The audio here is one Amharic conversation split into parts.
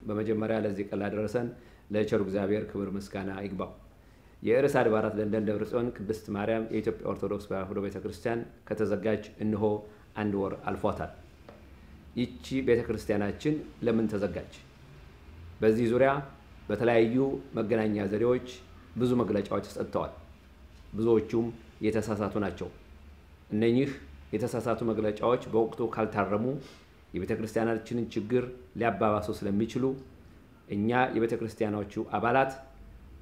በመጀመሪያ ለዚህ ቀን ላደረሰን ለቸሩ እግዚአብሔር ክብር ምስጋና ይግባው። የርዕሰ አድባራት ለንደን ደብረ ጽዮን ቅድስት ማርያም የኢትዮጵያ ኦርቶዶክስ ተዋሕዶ ቤተክርስቲያን ከተዘጋጀ እነሆ 1 ወር አልፏታል። ይቺ ቤተክርስቲያናችን ለምን ተዘጋጀ? በዚህ ዙሪያ በተለያዩ መገናኛ ዘዴዎች ብዙ መግለጫዎች ተሰጥተዋል። ብዙዎቹም የተሳሳቱ ናቸው። እነኚህ የተሳሳቱ መግለጫዎች በወቅቱ ካልታረሙ የቤተክርስቲያናችንን ችግር ሊያባባሱ ስለሚችሉ እኛ የቤተክርስቲያኖቹ አባላት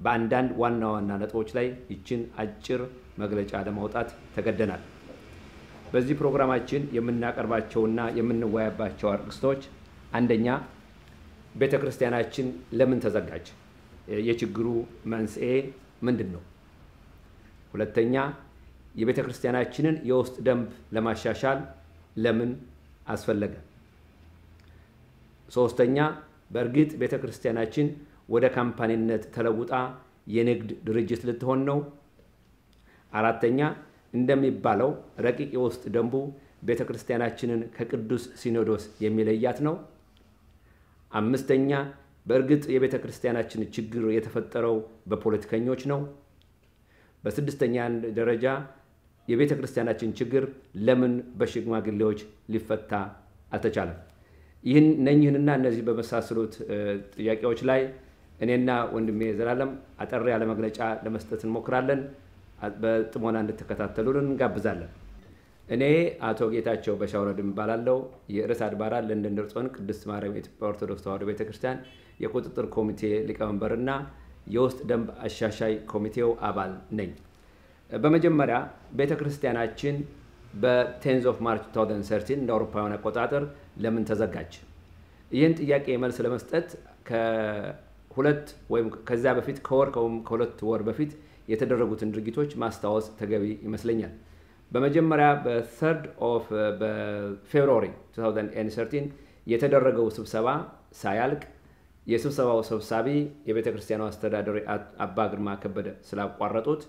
በአንዳንድ ዋና ዋና ነጥቦች ላይ ይችን አጭር መግለጫ ለማውጣት ተገደናል። በዚህ ፕሮግራማችን የምናቀርባቸውና የምንወያያባቸው አርዕስቶች አንደኛ ቤተክርስቲያናችን ለምን ተዘጋጀ? የችግሩ መንስኤ ምንድነው? ሁለተኛ የቤተክርስቲያናችንን የውስጥ ደንብ ለማሻሻል ለምን አስፈለገ? ሶስተኛ በእርግጥ ቤተክርስቲያናችን ወደ ካምፓኒነት ተለውጣ የንግድ ድርጅት ልትሆን ነው? አራተኛ እንደሚባለው ረቂቅ የውስጥ ደንቡ ቤተክርስቲያናችንን ከቅዱስ ሲኖዶስ የሚለያት ነው? አምስተኛ በእርግጥ የቤተክርስቲያናችን ችግር የተፈጠረው በፖለቲከኞች ነው? በስድስተኛ ደረጃ የቤተክርስቲያናችን ችግር ለምን በሽማግሌዎች ሊፈታ አልተቻለም? እነኚህንና እነዚህ በመሳሰሉት ጥያቄዎች ላይ እኔና ወንድሜ ዘላለም አጠር ያለ መግለጫ ለመስጠት እንሞክራለን። በጥሞና እንድትከታተሉን እንጋብዛለን። እኔ አቶ ጌታቸው በሻውረድም ባላለው የርዕሰ አድባራት ለንደን ደብረ ጽዮን ቅድስት ማርያም የኢትዮጵያ ኦርቶዶክስ ተዋሕዶ ቤተክርስቲያን የቁጥጥር ኮሚቴ ሊቀመንበርና የውስጥ ደንብ አሻሻይ ኮሚቴው አባል ነኝ። በመጀመሪያ ቤተክርስቲያናችን በ10 of March 2013 እንደ አውሮፓውያን አቆጣጠር ለምን ተዘጋጀ? ይህን ጥያቄ መልስ ለመስጠት ከሁለት ወይም ከዛ በፊት ከሁለት ወር በፊት የተደረጉትን ድርጊቶች ማስታወስ ተገቢ ይመስለኛል። በመጀመሪያ በ3 of February 2013 የተደረገው ስብሰባ ሳያልቅ የስብሰባው ሰብሳቢ የቤተክርስቲያኑ አስተዳዳሪ አባ ግርማ ከበደ ስላቋረጡት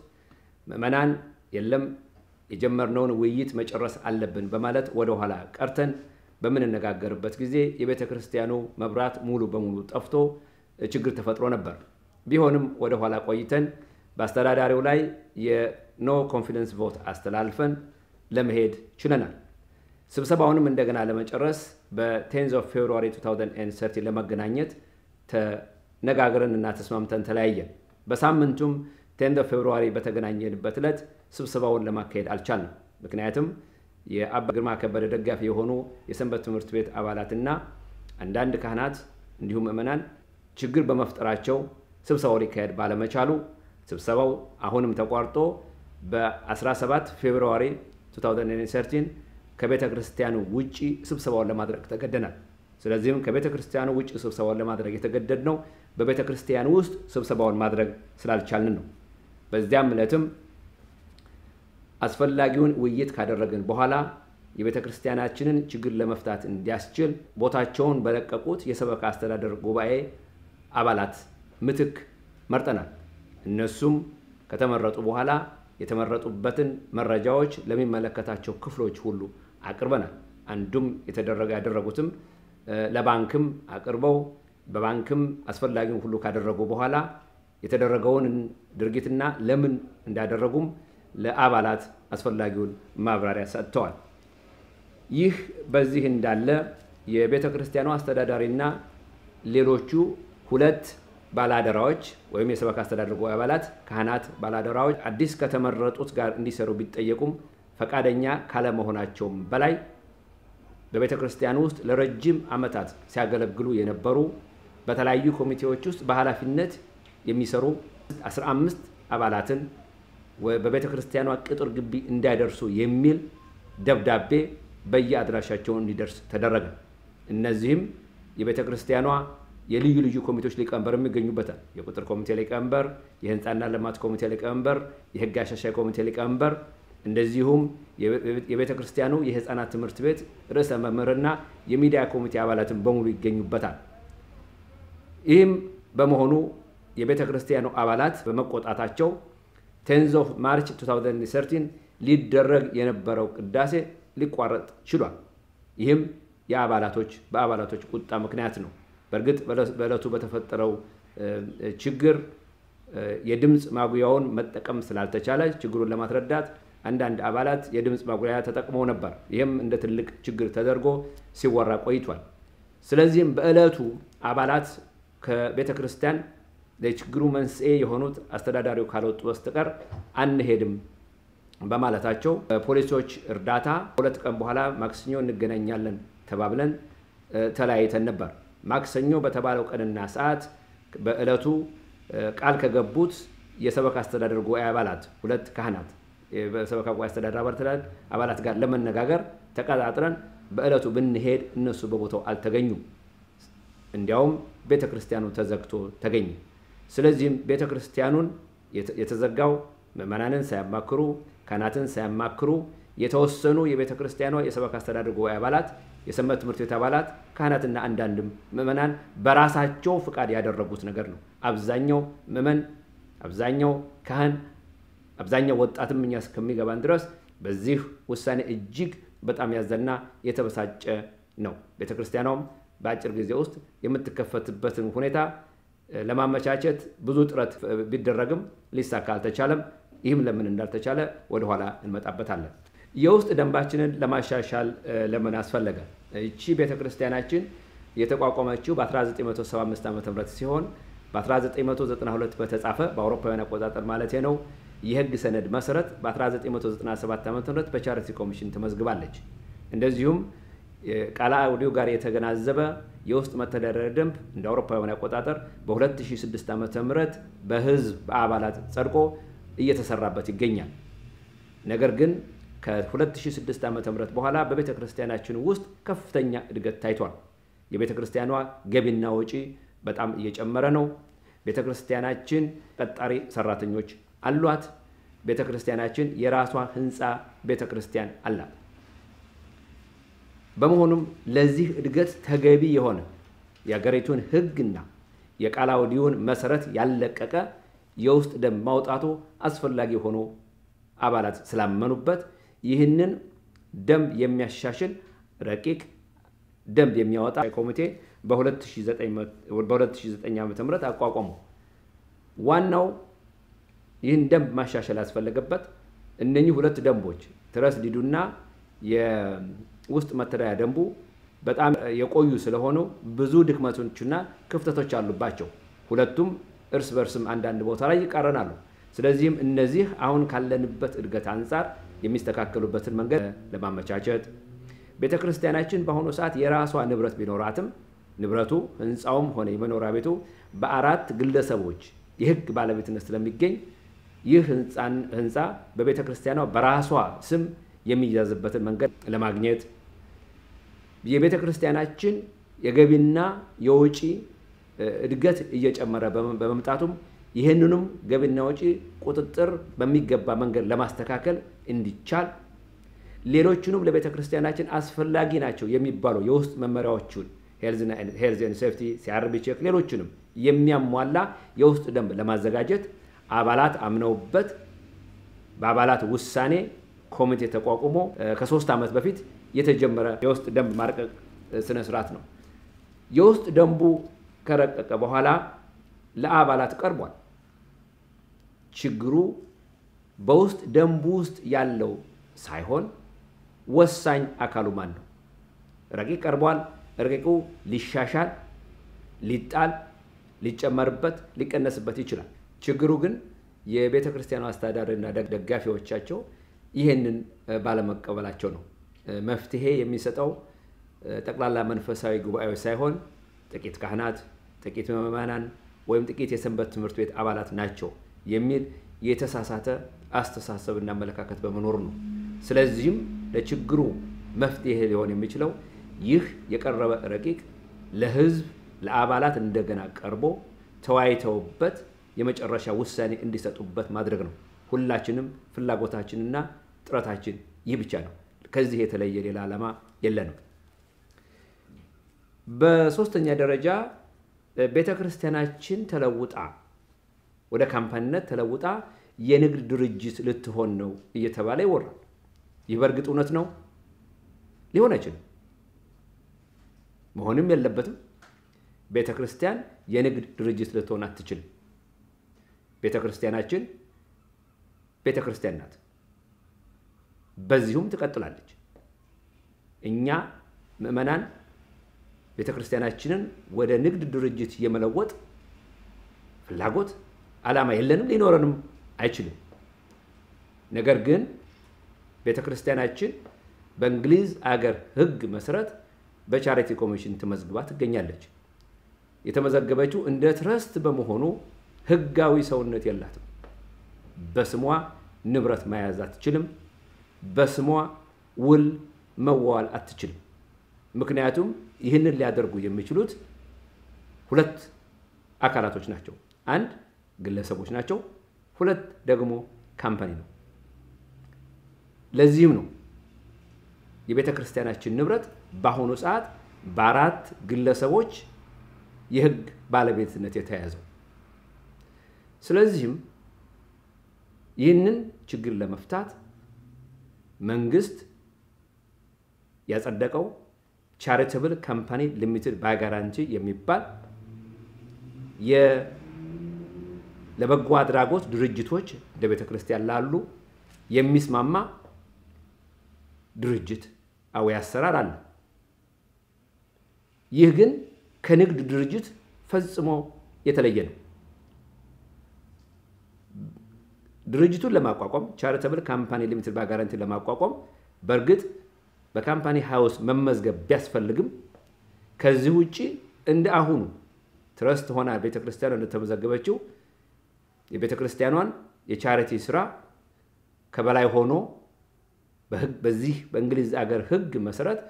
ምዕመናን የለም የጀመርነውን ውይይት መጨረስ አለብን በማለት ወደ ኋላ ቀርተን በመነጋገርበት ጊዜ የቤተክርስቲያኑ መብራት ሙሉ በሙሉ ጠፍቶ ችግር ተፈጥሮ ነበር። ቢሆንም ወደ ኋላ ቆይተን በአስተዳዳሪው ላይ የኖ ኮንፊደንስ ቮት አስተላልፈን ለመሄድ ችለናል። ስብሰባውንም እንደገና ለመጨረስ በ10 of February 2013 ለመገናኘት ተነጋግረንና ተስማምተን ተለያየን። በሳምንቱም 10 of February በተገናኘንበት ዕለት ስብሰባውን ለማካሄድ አልቻልንም። ምክንያቱም የአባ ግርማ ከበደ ደጋፊ የሆኑ የሰንበት ትምህርት ቤት አባላትና አንዳንድ ካህናት እንዲሁም ምዕመናን ችግር በመፍጠራቸው ስብሰባው ሊካሄድ ባለመቻሉ ስብሰባው አሁንም ተቋርጦ በ17 February 2013 ከቤተክርስቲያኑ ውጪ ስብሰባውን ለማድረግ ተገደናል። ስለዚህም ከቤተክርስቲያኑ ውጪ ስብሰባውን ለማድረግ የተገደድነው በቤተክርስቲያኑ ውስጥ ስብሰባውን ማድረግ ስላልቻልን ነው። በዚያም ዕለትም አስፈላጊውን ውይይት ካደረግን በኋላ የቤተክርስቲያናችንን ችግር ለመፍታት እንዲያስችል ቦታቸውን በለቀቁት የሰበካ አስተዳደር ጉባኤ አባላት ምትክ መርጠናል። እነሱም ከተመረጡ በኋላ የተመረጡበትን መረጃዎች ለሚመለከታቸው ክፍሎች ሁሉ አቅርበናል። አንዱም ያደረጉትም ለባንክም አቅርበው በባንክም አስፈላጊውን ሁሉ ካደረጉ በኋላ የተደረገውን ድርጊትና ለምን እንዳደረጉም ለአባላት አስፈላጊውን ማብራሪያ ሰጥተዋል። ይህ በዚህ እንዳለ የቤተክርስቲያኑ አስተዳዳሪና ሌሎቹ ሁለት ባላደራዎች ወይም የሰበካ አስተዳደር ጉባኤ አባላት ካህናት ባላደራዎች አዲስ ከተመረጡት ጋር እንዲሰሩ ቢጠየቁም ፈቃደኛ ካለመሆናቸውም በላይ በቤተክርስቲያኑ ውስጥ ለረጅም ዓመታት ሲያገለግሉ የነበሩ በተለያዩ ኮሚቴዎች ውስጥ በኃላፊነት የሚሰሩ 15 አባላትን በቤተክርስቲያኗ ቅጥር ግቢ እንዳይደርሱ የሚል ደብዳቤ በየአድራሻቸው እንዲደርስ ተደረገ። እነዚህም የቤተክርስቲያኗ የልዩ ልዩ ኮሚቴዎች ሊቀመንበር የሚገኙበታል። የቁጥር ኮሚቴ ሊቀመንበር፣ የህንጻና ልማት ኮሚቴ ሊቀመንበር፣ የህግ አሻሻይ ኮሚቴ ሊቀመንበር እንደዚሁም የቤተክርስቲያኑ የህፃናት ትምህርት ቤት ርዕሰ መምህርና የሚዲያ ኮሚቴ አባላትን በሙሉ ይገኙበታል። ይህም በመሆኑ የቤተክርስቲያኑ አባላት በመቆጣታቸው 10 of March 2013 ሊደረግ የነበረው ቅዳሴ ሊቋረጥ ችሏል። ይህም በአባላቶች ቁጣ ምክንያት ነው። በርግጥ በእለቱ በተፈጠረው ችግር የድምጽ ማጉያውን መጠቀም ስላልተቻለ ችግሩን ለማስረዳት አንዳንድ አባላት የድምጽ ማጉያ ተጠቅመው ነበር። ይህም እንደ ትልቅ ችግር ተደርጎ ሲወራ ቆይቷል። ስለዚህም በእለቱ አባላት ከቤተክርስቲያን ለችግሩ መንስኤ የሆኑት አስተዳዳሪው ካልወጡ በስተቀር አንሄድም በማለታቸው ፖሊሶች እርዳታ 2 ቀን በኋላ ማክሰኞ እንገናኛለን ተባብለን ተለያይተን ነበር። ማክሰኞ በተባለው ቀንና ሰዓት በእለቱ ቃል ከገቡት የሰበካ አስተዳደር ጉባኤ አባላት 2 ካህናት የሰበካ ጉባኤ አስተዳደር አባላት ጋር ለመነጋገር ተቀጣጥረን በእለቱ ብንሄድ እነሱ በቦታው አልተገኙም። እንዲያውም ቤተክርስቲያኑ ተዘግቶ ተገኘ። ስለዚህም ቤተክርስቲያኑን የተዘጋው ምዕመናንን ሳያማክሩ ካህናትን ሳያማክሩ የተወሰኑ የቤተክርስቲያኗ የሰበካ አስተዳደር ጉባኤ አባላት የሰንበት ትምህርት ቤት አባላት ካህናትና አንዳንድም ምዕመናን በራሳቸው ፍቃድ ያደረጉት ነገር ነው። አብዛኛው ምዕመን አብዛኛው ካህን አብዛኛው ወጣትም እኛ እስከሚገባን ድረስ በዚህ ውሳኔ እጅግ በጣም ያዘና የተበሳጨ ነው። ቤተክርስቲያኗም በአጭር ጊዜ ውስጥ የምትከፈትበትን ሁኔታ ለማመቻቸት ብዙ ጥረት ቢደረግም ሊሳካ አልተቻለም። ይህም ለምን እንዳልተቻለ ወደ ኋላ እንመጣበታለን። የውስጥ ደንባችንን ለማሻሻል ለምን አስፈለገ? እቺ ቤተክርስቲያናችን የተቋቋመችው በ1975 ዓ.ም ሲሆን በ1992 በተጻፈ በአውሮፓውያን አቆጣጠር ማለት ነው የህግ ሰነድ መሰረት በ1997 ዓ.ም በቻሪቲ ኮሚሽን ተመዝግባለች። እንደዚሁም ቃለ አውዲዮ ጋር የተገናዘበ የውስጥ መተዳደሪያ ደንብ እንደ አውሮፓውያን አቆጣጠር በ2006 ዓ.ም በህዝብ በአባላት ጸድቆ እየተሰራበት ይገኛል። ነገር ግን ከ2006 ዓ.ም በኋላ በቤተክርስቲያናችን ውስጥ ከፍተኛ እድገት ታይቷል። የቤተክርስቲያኗ ገቢና ወጪ በጣም እየጨመረ ነው። ቤተክርስቲያናችን ቀጣሪ ሰራተኞች አሏት። ቤተክርስቲያናችን የራሷ ህንጻ ቤተክርስቲያን አላት። በመሆኑም ለዚህ እድገት ተገቢ የሆነ የሀገሪቱን ህግና የቃለ አውዲዮን መሰረት ያለቀቀ የውስጥ ደንብ ማውጣቱ አስፈላጊ ሆኖ አባላት ስላመኑበት ይህንን ደንብ የሚያሻሽል ረቂቅ ደንብ የሚያወጣ ኮሚቴ በ2009 ዓ.ም አቋቋሙ። ዋናው ይህን ደንብ ማሻሻል ያስፈልገበት እነኚህ 2 ደንቦች ትረስ ዲዱና የውስጥ መተዳደሪያ ደንቡ በጣም የቆዩ ስለሆኑ ብዙ ድክመቶችና ክፍተቶች አሉባቸው። ሁለቱም እርስ በርስም አንዳንድ ቦታ ላይ ይቃረናሉ። ስለዚህም እነዚህ አሁን ካለንበት እድገት አንፃር የሚስተካከሉበትን መንገድ ለማመቻቸት ቤተክርስቲያናችን በአሁኑ ሰዓት የራሷ ንብረት ቢኖራትም ንብረቱ ህንጻውም ሆነ የመኖሪያ ቤቱ በ4 ግለሰቦች የህግ ባለቤትነት ስለሚገኝ ይህ ህንጻ በቤተክርስቲያኗ በራሷ ስም የሚያዝበትን መንገድ ለማግኘት የቤተክርስቲያናችን የገቢና የወጪ እድገት እየጨመረ በመምጣቱም ይሄንንም ገቢና ወጪ ቁጥጥር በሚገባ መንገድ ለማስተካከል እንዲቻል ሌሎችንም ለቤተክርስቲያናችን አስፈላጊ ናቸው የሚባሉ የውስጥ መመሪያዎችን ሄልዝ ኤንድ ሴፍቲ ሲአርቢ ቼክ ሌሎችንም የሚያሟላ የውስጥ ደንብ ለማዘጋጀት አባላት አምነውበት በአባላት ውሳኔ ኮሚቴ ተቋቁሞ ከ3 ዓመት በፊት የተጀመረ የውስጥ ደንብ ማርቀቅ ስነ ስርዓት ነው። የውስጥ ደንቡ ከረቀቀ በኋላ ለአባላት ቀርቧል። ችግሩ በውስጥ ደንቡ ውስጥ ያለው ሳይሆን ወሳኝ አካሉ ማን ነው? ረቂቅ ቀርቧል። ረቂቁ ሊሻሻል ሊጣል ሊጨመርበት ሊቀነስበት ይችላል። ችግሩ ግን የቤተክርስቲያኑ አስተዳዳሪና ደጋፊዎቻቸው ይሄንን ባለመቀበላቸው ነው። መፍትሄ የሚሰጠው ጠቅላላ መንፈሳዊ ጉባኤው ሳይሆን ጥቂት ካህናት ጥቂት ምዕመናን ወይም ጥቂት የሰንበት ትምህርት ቤት አባላት ናቸው የሚል የተሳሳተ አስተሳሰብና አመለካከት በመኖር ነው። ስለዚህም ለችግሩ መፍትሄ ሊሆን የሚችለው ይህ የቀረበ ረቂቅ ለህዝብ ለአባላት እንደገና ቀርቦ ተወያይተውበት የመጨረሻ ውሳኔ እንዲሰጡበት ማድረግ ነው። ሁላችንም ፍላጎታችንና ጥረታችን ይህ ብቻ ነው። ከዚህ የተለየ ሌላ ዓላማ የለንም። በሶስተኛ ደረጃ ቤተክርስቲያናችን ተለውጣ ወደ ካምፓኒነት ተለውጣ የንግድ ድርጅት ልትሆን ነው እየተባለ ይወራል። ይህ በእርግጥ እውነት ነው? ሊሆን አይችልም። መሆንም የለበትም። ቤተክርስቲያን የንግድ ድርጅት ልትሆን አትችልም። ቤተክርስቲያናችን ቤተክርስቲያን ናት። በዚሁም ትቀጥላለች። እኛ ምእመናን ቤተክርስቲያናችንን ወደ ንግድ ድርጅት የመለወጥ ፍላጎት ዓላማ የለንም፣ ሊኖረንም አይችልም። ነገር ግን ቤተክርስቲያናችን በእንግሊዝ አገር ሕግ መሰረት በቻሪቲ ኮሚሽን ተመዝግባ ትገኛለች። የተመዘገበችው እንደ ትረስት በመሆኑ ሕጋዊ ሰውነት የላትም። በስሟ ንብረት መያዝ አትችልም። በስሟ ውል መዋል አትችልም። ምክንያቱም ይህንን ሊያደርጉ የሚችሉት ሁለት አካላቶች ናቸው። አንድ ግለሰቦች ናቸው፣ ሁለት ደግሞ ካምፓኒ ነው። ለዚህም ነው የቤተክርስቲያናችን ንብረት በአሁኑ ሰዓት በአራት ግለሰቦች የሕግ ባለቤትነት የተያዘው። ስለዚህም ይህንን ችግር ለመፍታት መንግስት ያጸደቀው ቻሪታብል ካምፓኒ ሊሚትድ ባይ ጋራንቲ የሚባል ለበጎ አድራጎት ድርጅቶች እንደ ቤተክርስቲያን ላሉ የሚስማማ ድርጅት አሰራር አለ። ይህ ግን ከንግድ ድርጅት ፈጽሞ የተለየ ነው። ድርጅቱን ለማቋቋም ቻሪታብል ካምፓኒ ሊሚትድ ባይ ጋራንቲ ለማቋቋም በእርግጥ በካምፓኒ ሃውስ መመዝገብ ቢያስፈልግም ከዚህ ውጪ እንደ አሁኑ ትረስት ሆና ቤተክርስቲያኗ እንደተመዘገበችው የቤተክርስቲያኗን የቻሪቲ ስራ ከበላይ ሆኖ በዚህ በእንግሊዝ አገር ሕግ መሰረት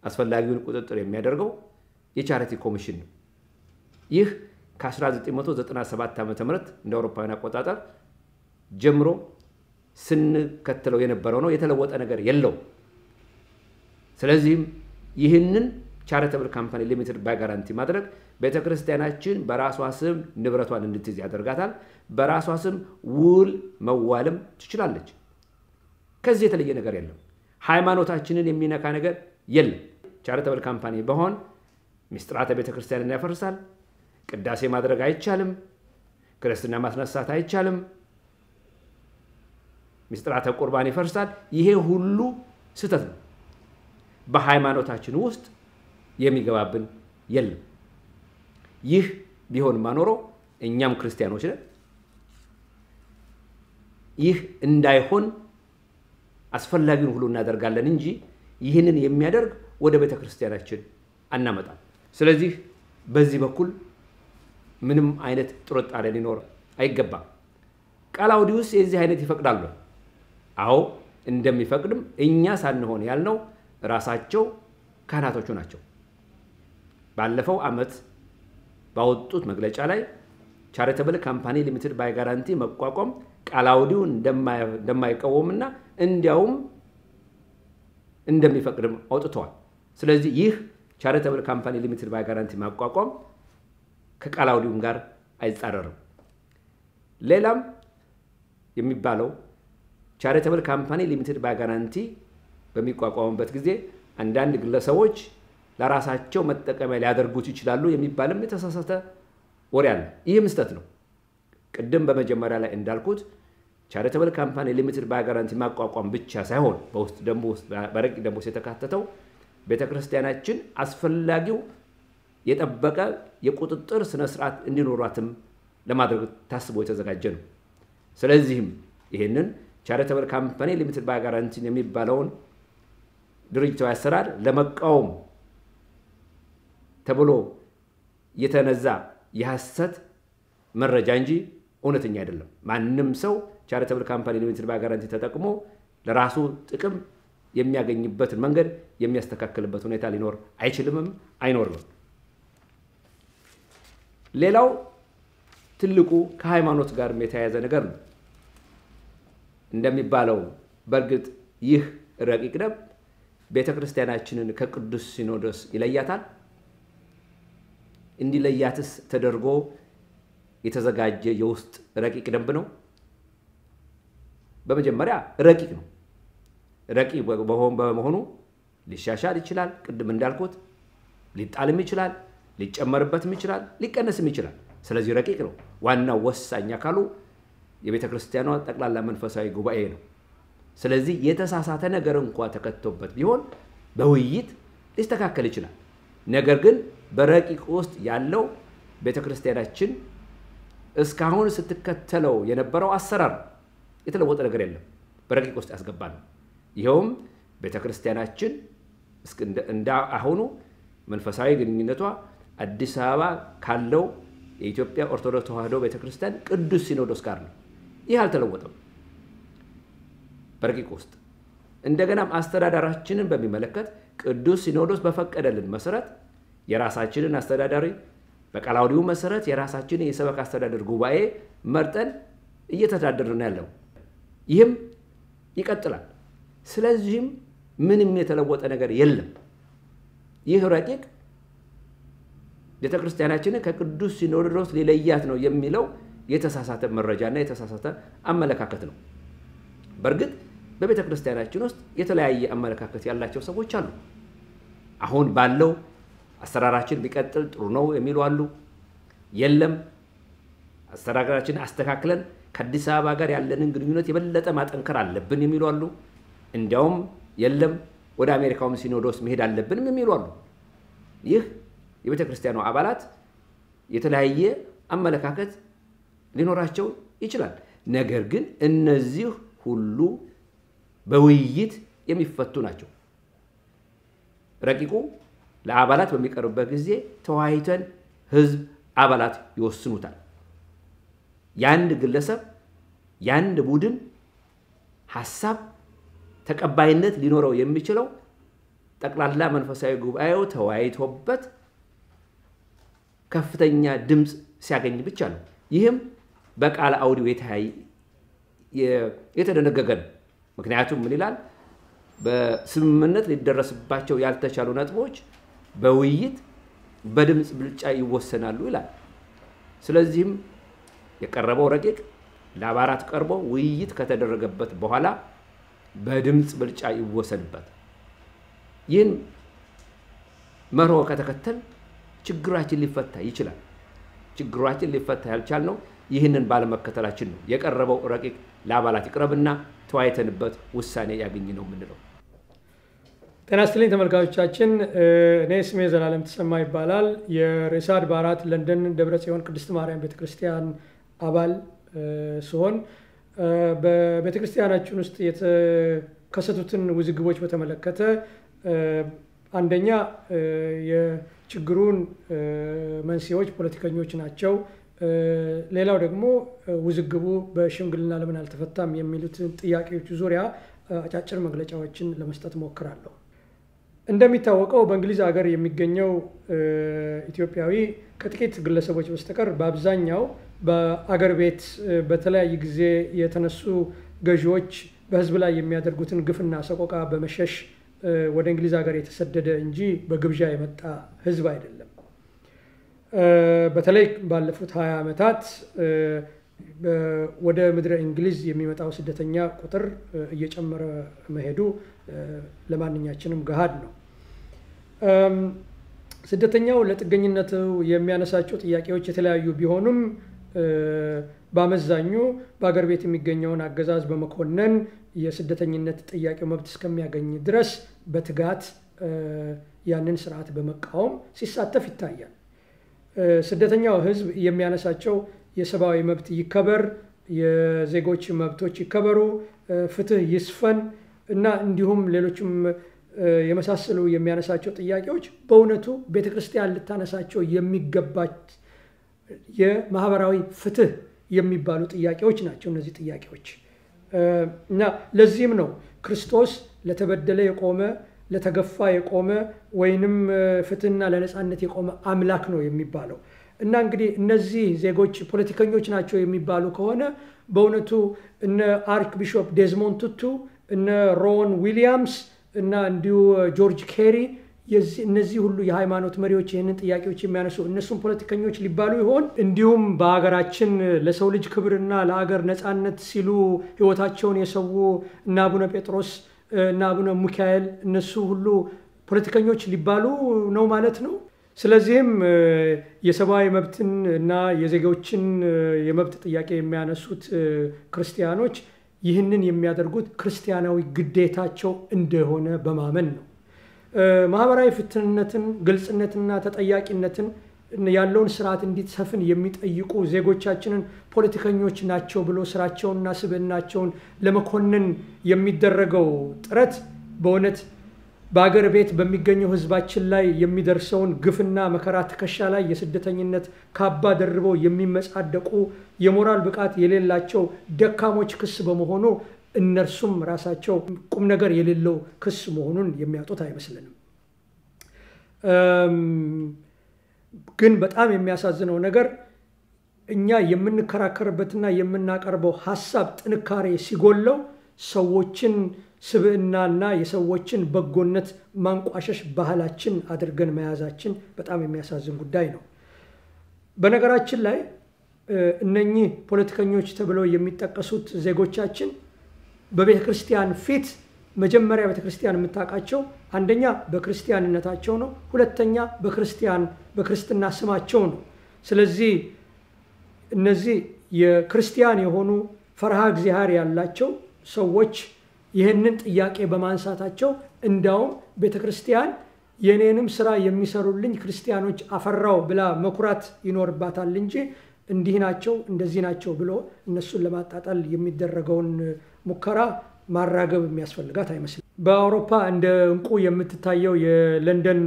አስፈላጊውን ቁጥጥር የሚያደርገው የቻሪቲ ኮሚሽን ነው። ይህ ከ1997 ዓ.ም እንደ አውሮፓውያን አቆጣጠር ጀምሮ ስንከተለው የነበረው ነው። የተለወጠ ነገር የለው። ስለዚህም ይህንን ቻሪታብል ካምፓኒ ሊሚትድ ባይ ጋራንቲ ማድረግ ቤተክርስቲያናችን በራሷ ስም ንብረቷን እንድትይዝ ያደርጋታል። በራሷ ስም ውል መዋልም ትችላለች። ከዚህ የተለየ ነገር የለም። ሃይማኖታችንን የሚነካ ነገር የለም። ቻሪታብል ካምፓኒ በሆን ምስጢራተ ቤተክርስቲያንን ያፈርሳል። ቅዳሴ ማድረግ አይቻልም። ክርስትና ማስነሳት አይቻልም። ምስጢራተ ቁርባን ይፈርሳል። ይሄ ሁሉ ስህተት ነው። በሃይማኖታችን ውስጥ የሚገባብን የለም። ይህ ቢሆን ማኖሮ እኛም ክርስቲያኖች ነን። ይህ እንዳይሆን አስፈላጊውን ሁሉ እናደርጋለን እንጂ ይህንን የሚያደርግ ወደ ቤተክርስቲያናችን አናመጣም። ስለዚህ በዚህ በኩል ምንም አይነት ጥርጣሬ ሊኖር አይገባም። ቀላውዲዮስ የዚህ አይነት ይፈቅዳሉ? አዎ እንደሚፈቅድም እኛ ሳንሆን ያልነው ራሳቸው ካህናቶቹ ናቸው። ባለፈው ዓመት ባወጡት መግለጫ ላይ ቻሪታብል ካምፓኒ ሊሚትድ ባይ ጋራንቲ መቋቋም ቀላውዲዮ እንደማይቀወምና እንዲያውም እንደሚፈቅድም አውጥተዋል። ስለዚህ ይህ ቻሪታብል ካምፓኒ ሊሚትድ ባይ ጋራንቲ ማቋቋም ከቀላውዲዮም ጋር አይጻረርም። ሌላም የሚባለው ቻሪታብል ካምፓኒ ሊሚትድ ባይ ጋራንቲ በሚቋቋምበት ጊዜ አንዳንድ ግለሰቦች ለራሳቸው መጠቀሚያ ሊያደርጉት ይችላሉ የሚባልም የተሳሳተ ወሬ አለ። ይህ ምስተት ነው። ቅድም በመጀመሪያ ላይ እንዳልኩት ቻሪታብል ካምፓኒ ሊሚትድ ባይ ጋራንቲ ማቋቋም ብቻ ሳይሆን በውስጥ ደንቡ በረቂቅ ደንቡ የተካተተው ቤተክርስቲያናችን አስፈላጊው የጠበቀ የቁጥጥር ስነ ስርዓት እንዲኖራትም ለማድረግ ታስቦ የተዘጋጀ ነው። ስለዚህም ይሄንን ቻሪታብል ካምፓኒ ሊሚትድ ባይ ጋራንቲ የሚባለውን ድርጅታዊ አሰራር ለመቃወም ተብሎ የተነዛ የሐሰት መረጃ እንጂ እውነተኛ አይደለም። ማንም ሰው ቻሪታብል ካምፓኒ ሊሚትድ ባይ ጋራንቲ ተጠቅሞ ለራሱ ጥቅም የሚያገኝበትን መንገድ የሚያስተካክልበት ሁኔታ ሊኖር አይችልምም አይኖርም። ሌላው ትልቁ ከሃይማኖት ጋር የተያያዘ ነገር ነው። እንደሚባለው በእርግጥ ይህ ረቂቅ ደንብ ቤተክርስቲያናችንን ከቅዱስ ሲኖዶስ ይለያታል? እንዲለያትስ ተደርጎ የተዘጋጀ የውስጥ ረቂቅ ደንብ ነው? በመጀመሪያ ረቂቅ ነው። ረቂቅ በመሆኑ ሊሻሻል ይችላል። ቅድም እንዳልኩት ሊጣልም ይችላል። ሊጨመርበትም ይችላል ሊቀነስም ይችላል ስለዚህ ረቂቅ ነው ዋናው ወሳኝ አካሉ የቤተ ክርስቲያኗ ጠቅላላ መንፈሳዊ ጉባኤ ነው ስለዚህ የተሳሳተ ነገር እንኳን ተከትቶበት ቢሆን በውይይት ሊስተካከል ይችላል ነገር ግን በረቂቅ ውስጥ ያለው ቤተ ክርስቲያናችን እስካሁን ስትከተለው የነበረው አሰራር የተለወጠ ነገር የለም በረቂቅ ውስጥ ያስገባል ይሄውም ቤተ ክርስቲያናችን እንደ አሁኑ መንፈሳዊ ግንኙነቷ አዲስ አበባ ካለው የኢትዮጵያ ኦርቶዶክስ ተዋሕዶ ቤተክርስቲያን ቅዱስ ሲኖዶስ ጋር ነው ይህ አልተለወጠም በረቂቅ ውስጥ እንደገናም አስተዳዳራችንን በሚመለከት ቅዱስ ሲኖዶስ በፈቀደልን መሰረት የራሳችንን አስተዳዳሪ በቃላውዲው መሰረት የራሳችንን የሰበካ አስተዳደር ጉባኤ መርጠን እየተዳደርን ያለው ይህም ይቀጥላል ስለዚህም ምንም የተለወጠ ነገር የለም ይህ ረቂቅ ቤተክርስቲያናችንን ከቅዱስ ሲኖዶስ ሊለያት ነው የሚለው የተሳሳተ መረጃና የተሳሳተ አመለካከት ነው በርግጥ በቤተክርስቲያናችን ውስጥ የተለያየ አመለካከት ያላቸው ሰዎች አሉ አሁን ባለው አሰራራችን ቢቀጥል ጥሩ ነው የሚሉ አሉ የለም አሰራራችን አስተካክለን ከአዲስ አበባ ጋር ያለንን ግንኙነት የበለጠ ማጠንከር አለብን የሚሉ አሉ እንዲያውም የለም ወደ አሜሪካው ሲኖዶስ መሄድ አለብን የሚሉ አሉ ይህ የቤተክርስቲያኑ አባላት የተለያየ አመለካከት ሊኖራቸው ይችላል ነገር ግን እነዚህ ሁሉ በውይይት የሚፈቱ ናቸው ረቂቁ ለአባላት በሚቀርብበት ጊዜ ተወያይተን ህዝብ አባላት ይወስኑታል ያንድ ግለሰብ ያንድ ቡድን ሐሳብ ተቀባይነት ሊኖረው የሚችለው ጠቅላላ መንፈሳዊ ጉባኤው ተወያይቶበት ከፍተኛ ድምጽ ሲያገኝ ብቻ ነው ይህም በቃል አውዲው የተደነገገ ነው ምክንያቱም ምን ይላል በስምምነት ሊደረስባቸው ያልተቻሉ ነጥቦች በውይይት በድምጽ ብልጫ ይወሰናሉ ይላል ስለዚህም የቀረበው ረቂቅ ለአባላት ቀርቦ ውይይት ከተደረገበት በኋላ በድምጽ ብልጫ ይወሰንበት ይህን መርሆ ከተከተል ችግራችን ሊፈታ ይችላል ችግራችን ሊፈታ ያልቻልነው ይህንን ባለመከተላችን ነው የቀረበው ረቂቅ ለአባላት ይቅረብና ተወያይተንበት ውሳኔ ያገኝ ነው ምንለው ጤና ይስጥልኝ ተመልካቾቻችን እኔ ስሜ ዘላለም ተሰማ ይባላል የርዕሰ አድባራት ለንደን ደብረጽዮን ቅድስት ማርያም ቤተክርስቲያን አባል ሲሆን በቤተክርስቲያናችን ውስጥ የተከሰቱትን ውዝግቦች በተመለከተ አንደኛ የችግሩን መንስኤዎች ፖለቲከኞች ናቸው ሌላው ደግሞ ውዝግቡ በሽምግልና ለምን አልተፈታም የሚሉትን ጥያቄዎች ዙሪያ አጫጭር መግለጫዎችን ለመስጠት ሞክራለሁ እንደሚታወቀው በእንግሊዝ ሀገር የሚገኘው ኢትዮጵያዊ ከጥቂት ግለሰቦች በስተቀር በአብዛኛው በአገር ቤት በተለያየ ጊዜ የተነሱ ገዢዎች በህዝብ ላይ የሚያደርጉትን ግፍና ሰቆቃ በመሸሽ ወደ እንግሊዝ ሀገር የተሰደደ እንጂ በግብዣ የመጣ ህዝብ አይደለም በተለይ ባለፉት 20 ዓመታት ወደ ምድረ እንግሊዝ የሚመጣው ስደተኛ ቁጥር እየጨመረ መሄዱ ለማንኛችንም ገሃድ ነው ስደተኛው ለጥገኝነቱ የሚያነሳቸው ጥያቄዎች የተለያዩ ቢሆኑም በአመዛኙ በአገር ቤት የሚገኘውን አገዛዝ በመኮነን የስደተኝነት ጥያቄው መብት እስከሚያገኝ ድረስ በትጋት ያንን ስርዓት በመቃወም ሲሳተፍ ይታያል ስደተኛው ህዝብ የሚያነሳቸው የሰብአዊ መብት ይከበር የዜጎች መብቶች ይከበሩ ፍትህ ይስፈን እና እንዲሁም ሌሎችም የመሳሰሉ የሚያነሳቸው ጥያቄዎች በእውነቱ ቤተክርስቲያን ልታነሳቸው የሚገባች የማህበራዊ ፍትህ የሚባሉ ጥያቄዎች ናቸው እነዚህ ጥያቄዎች እና ለዚህም ነው ክርስቶስ ለተበደለ የቆመ ለተገፋ የቆመ ወይንም ፍትህና ለነጻነት የቆመ አምላክ ነው የሚባለው እና እንግዲህ እነዚህ ዜጎች ፖለቲከኞች ናቸው የሚባሉ ከሆነ በእውነቱ እነ አርክ ቢሾፕ ዴዝሞንድ ቱቱ እነ ሮን ዊሊያምስ እና እንዲሁ ጆርጅ ኬሪ እነዚህ ሁሉ የሃይማኖት መሪዎች ይህንን ጥያቄዎች የሚያነሱ እነሱም ፖለቲከኞች ሊባሉ ይሆን እንዲሁም በአገራችን ለሰው ልጅ ክብርና ለአገር ነጻነት ሲሉ ህይወታቸውን የሰው እና አቡነ ጴጥሮስ እና አቡነ ሚካኤል እነሱ ሁሉ ፖለቲከኞች ሊባሉ ነው ማለት ነው ስለዚህም የሰብአዊ መብትን እና የዜጎችን የመብት ጥያቄ የሚያነሱት ክርስቲያኖች ይህንን የሚያደርጉት ክርስቲያናዊ ግዴታቸው እንደሆነ በማመን ነው። ማህበራዊ ፍትህነትን፣ ግልጽነትና ተጠያቂነትን ያለውን ስርዓት እንዲሰፍን የሚጠይቁ ዜጎቻችንን ፖለቲከኞች ናቸው ብሎ ስራቸውንና ስብዕናቸውን ለመኮነን የሚደረገው ጥረት በእውነት በአገር ቤት በሚገኘው ህዝባችን ላይ የሚደርሰውን ግፍና መከራ ትከሻ ላይ የስደተኝነት ካባ ደርበው የሚመጻደቁ የሞራል ብቃት የሌላቸው ደካሞች ክስ በመሆኑ እነርሱም ራሳቸው ቁም ነገር የሌለው ክስ መሆኑን የሚያጡት አይመስልንም። ግን በጣም የሚያሳዝነው ነገር እኛ የምንከራከርበትና የምናቀርበው ሐሳብ ጥንካሬ ሲጎለው ሰዎችን ስብዕናና የሰዎችን በጎነት ማንቋሸሽ ባህላችን አድርገን መያዛችን በጣም የሚያሳዝን ጉዳይ ነው። በነገራችን ላይ እነኚህ ፖለቲከኞች ተብለው የሚጠቀሱት ዜጎቻችን በቤተ ክርስቲያን ፊት መጀመሪያ ቤተ ክርስቲያን የምታውቃቸው አንደኛ በክርስቲያንነታቸው ነው፣ ሁለተኛ በክርስትና ስማቸው ነው። ስለዚህ እነዚህ የክርስቲያን የሆኑ ፈርሃ እግዚአብሔር ያላቸው ሰዎች ይህንን ጥያቄ በማንሳታቸው እንዳውም ቤተ ክርስቲያን የኔንም ስራ የሚሰሩልኝ ክርስቲያኖች አፈራው ብላ መኩራት ይኖርባታል እንጂ እንዲህ ናቸው እንደዚህ ናቸው ብሎ እነሱን ለማጣጣል የሚደረገውን ሙከራ ማራገብ የሚያስፈልጋት አይመስልም። በአውሮፓ እንደ እንቁ የምትታየው የለንደን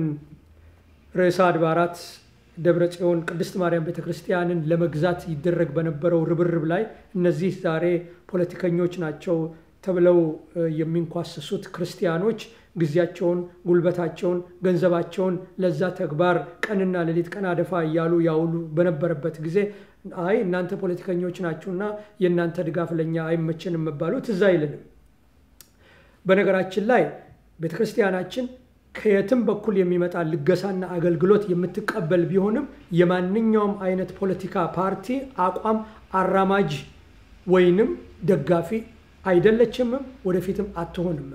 ርዕሰ አድባራት ደብረ ጽዮን ቅድስት ማርያም ቤተክርስቲያንን ለመግዛት ይደረግ በነበረው ርብርብ ላይ እነዚህ ዛሬ ፖለቲከኞች ናቸው ተብለው የሚንኳሰሱት ክርስቲያኖች ጊዜያቸውን፣ ጉልበታቸውን፣ ገንዘባቸውን ለዛ ተግባር ቀንና ሌሊት ቀን አደፋ እያሉ ያውሉ በነበረበት ጊዜ አይ እናንተ ፖለቲከኞች ናችሁና የእናንተ ድጋፍ ለኛ አይመቸንም መባሉ ትዝ አይልንም። በነገራችን ላይ ቤተክርስቲያናችን ከየትም በኩል የሚመጣ ልገሳና አገልግሎት የምትቀበል ቢሆንም የማንኛውም አይነት ፖለቲካ ፓርቲ አቋም አራማጅ ወይንም ደጋፊ አይደለችም፣ ወደፊትም አትሆንም።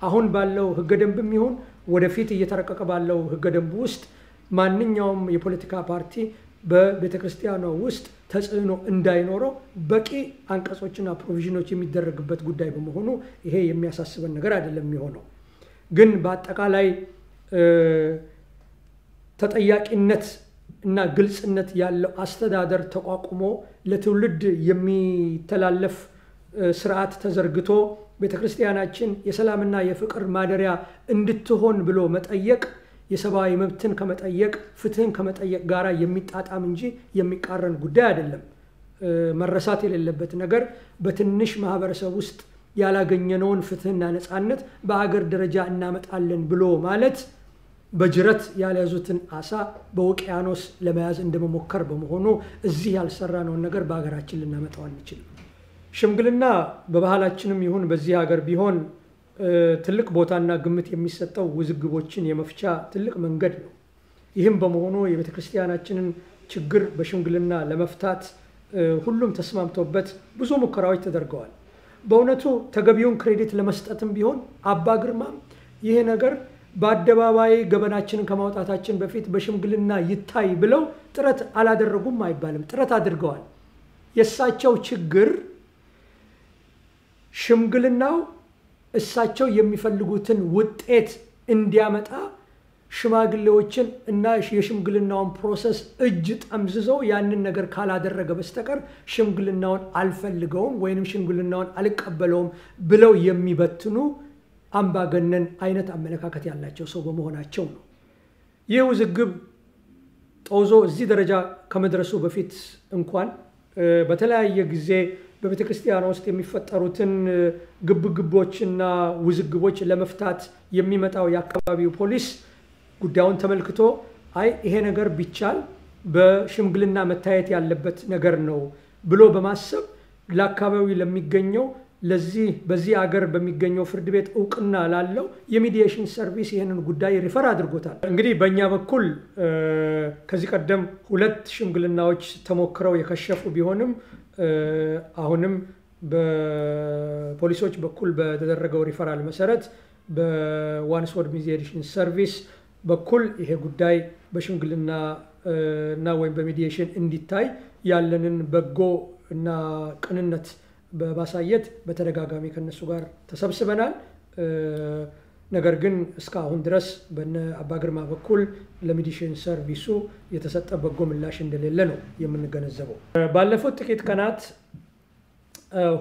አሁን ባለው ህገ ደንብም ይሁን ወደፊት እየተረቀቀ ባለው ህገ ደንብ ውስጥ ማንኛውም የፖለቲካ ፓርቲ በቤተክርስቲያኗ ውስጥ ተጽዕኖ እንዳይኖረው በቂ አንቀጾችና ፕሮቪዥኖች የሚደረግበት ጉዳይ በመሆኑ ይሄ የሚያሳስበን ነገር አይደለም የሚሆነው። ግን በአጠቃላይ ተጠያቂነት እና ግልጽነት ያለው አስተዳደር ተቋቁሞ ለትውልድ የሚተላለፍ ስርዓት ተዘርግቶ ቤተክርስቲያናችን የሰላምና የፍቅር ማደሪያ እንድትሆን ብሎ መጠየቅ የሰብአዊ መብትን ከመጠየቅ ፍትህን ከመጠየቅ ጋር የሚጣጣም እንጂ የሚቃረን ጉዳይ አይደለም። መረሳት የሌለበት ነገር በትንሽ ማህበረሰብ ውስጥ ያላገኘነውን ፍትህና ነፃነት በአገር ደረጃ እናመጣለን ብሎ ማለት በጅረት ያልያዙትን አሳ በውቅያኖስ ለመያዝ እንደመሞከር በመሆኑ እዚህ ያልሰራነውን ነገር በአገራችን ልናመጣው አንችልም። ሽምግልና በባህላችንም ይሁን በዚህ ሀገር ቢሆን ትልቅ ቦታና ግምት የሚሰጠው ውዝግቦችን የመፍቻ ትልቅ መንገድ ነው። ይህም በመሆኑ የቤተክርስቲያናችንን ችግር በሽምግልና ለመፍታት ሁሉም ተስማምቶበት ብዙ ሙከራዎች ተደርገዋል። በእውነቱ ተገቢውን ክሬዲት ለመስጠትም ቢሆን አባ ግርማም ይህ ነገር በአደባባይ ገበናችንን ከማውጣታችን በፊት በሽምግልና ይታይ ብለው ጥረት አላደረጉም አይባልም፣ ጥረት አድርገዋል። የእሳቸው ችግር ሽምግልናው እሳቸው የሚፈልጉትን ውጤት እንዲያመጣ ሽማግሌዎችን እና የሽምግልናውን ፕሮሰስ እጅ ጠምዝዘው ያንን ነገር ካላደረገ በስተቀር ሽምግልናውን አልፈልገውም ወይንም ሽምግልናውን አልቀበለውም ብለው የሚበትኑ አምባገነን አይነት አመለካከት ያላቸው ሰው በመሆናቸው ነው። ይህ ውዝግብ ጦዞ እዚህ ደረጃ ከመድረሱ በፊት እንኳን በተለያየ ጊዜ በቤተክርስቲያኗ ውስጥ የሚፈጠሩትን ግብግቦችና ውዝግቦች ለመፍታት የሚመጣው የአካባቢው ፖሊስ ጉዳዩን ተመልክቶ አይ ይሄ ነገር ቢቻል በሽምግልና መታየት ያለበት ነገር ነው ብሎ በማሰብ ለአካባቢው ለሚገኘው በዚህ ሀገር በሚገኘው ፍርድ ቤት እውቅና ላለው የሚዲዬሽን ሰርቪስ ይሄንን ጉዳይ ሪፈር አድርጎታል። እንግዲህ በእኛ በኩል ከዚህ ቀደም 2 ሽምግልናዎች ተሞክረው የከሸፉ ቢሆንም አሁንም በፖሊሶች በኩል በተደረገው ሪፈራል መሰረት በዋንስ ወርድ ሚዲዬሽን ሰርቪስ በኩል ይሄ ጉዳይ በሽምግልና እና ወይም በሚዲዬሽን እንዲታይ ያለንን በጎ እና ቅንነት በማሳየት በተደጋጋሚ ከነሱ ጋር ተሰብስበናል። ነገር ግን እስካሁን ድረስ በነ አባ ግርማ በኩል ለሚዲዬሽን ሰርቪሱ የተሰጠ በጎ ምላሽ እንደሌለ ነው የምንገነዘበው። ባለፉት ጥቂት ቀናት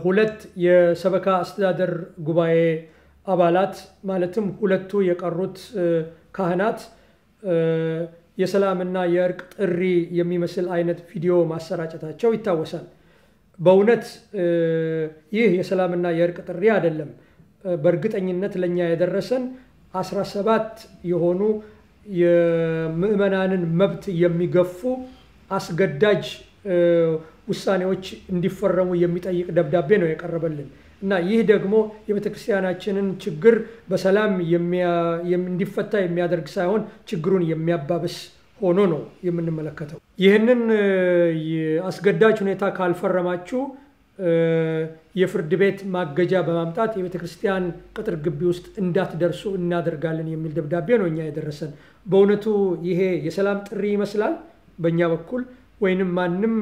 ሁለት የሰበካ አስተዳደር ጉባኤ አባላት ማለትም ሁለቱ የቀሩት ካህናት የሰላምና የእርቅ ጥሪ የሚመስል አይነት ቪዲዮ ማሰራጨታቸው ይታወሳል። በእውነት ይህ የሰላምና የእርቅ ጥሪ አይደለም። በእርግጠኝነት ለኛ የደረሰን 17 የሆኑ የምዕመናንን መብት የሚገፉ አስገዳጅ ውሳኔዎች እንዲፈረሙ የሚጠይቅ ደብዳቤ ነው የቀረበልን እና ይህ ደግሞ የቤተክርስቲያናችንን ችግር በሰላም እንዲፈታ የሚያደርግ ሳይሆን ችግሩን የሚያባብስ ሆኖ ነው የምንመለከተው። ይህንን አስገዳጅ ሁኔታ ካልፈረማችሁ የፍርድ ቤት ማገጃ በማምጣት የቤተክርስቲያን ቅጥር ግቢ ውስጥ እንዳትደርሱ እናደርጋለን የሚል ደብዳቤ ነው እኛ የደረሰን። በእውነቱ ይሄ የሰላም ጥሪ ይመስላል በእኛ በኩል ወይንም ማንም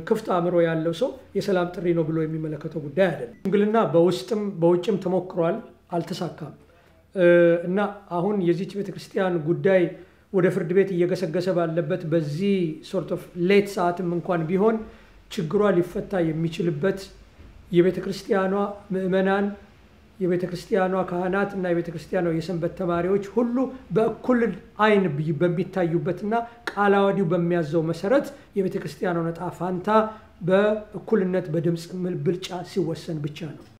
ክፍት አእምሮ ያለው ሰው የሰላም ጥሪ ነው ብሎ የሚመለከተው ጉዳይ አይደለም። ሽምግልና በውስጥም በውጭም ተሞክሯል፣ አልተሳካም እና አሁን የዚች ቤተክርስቲያን ጉዳይ ወደ ፍርድ ቤት እየገሰገሰ ባለበት በዚህ ሶርት ኦፍ ሌት ሰዓትም እንኳን ቢሆን ችግሯ ሊፈታ የሚችልበት የቤተክርስቲያኗ ምዕመናን፣ የቤተክርስቲያኗ ካህናት እና የቤተክርስቲያኗ የሰንበት ተማሪዎች ሁሉ በእኩል አይን በሚታዩበትና ቃለ ዓዋዲው በሚያዘው መሰረት የቤተክርስቲያኗ ዕጣ ፈንታ በእኩልነት በድምጽ ብልጫ ሲወሰን ብቻ ነው።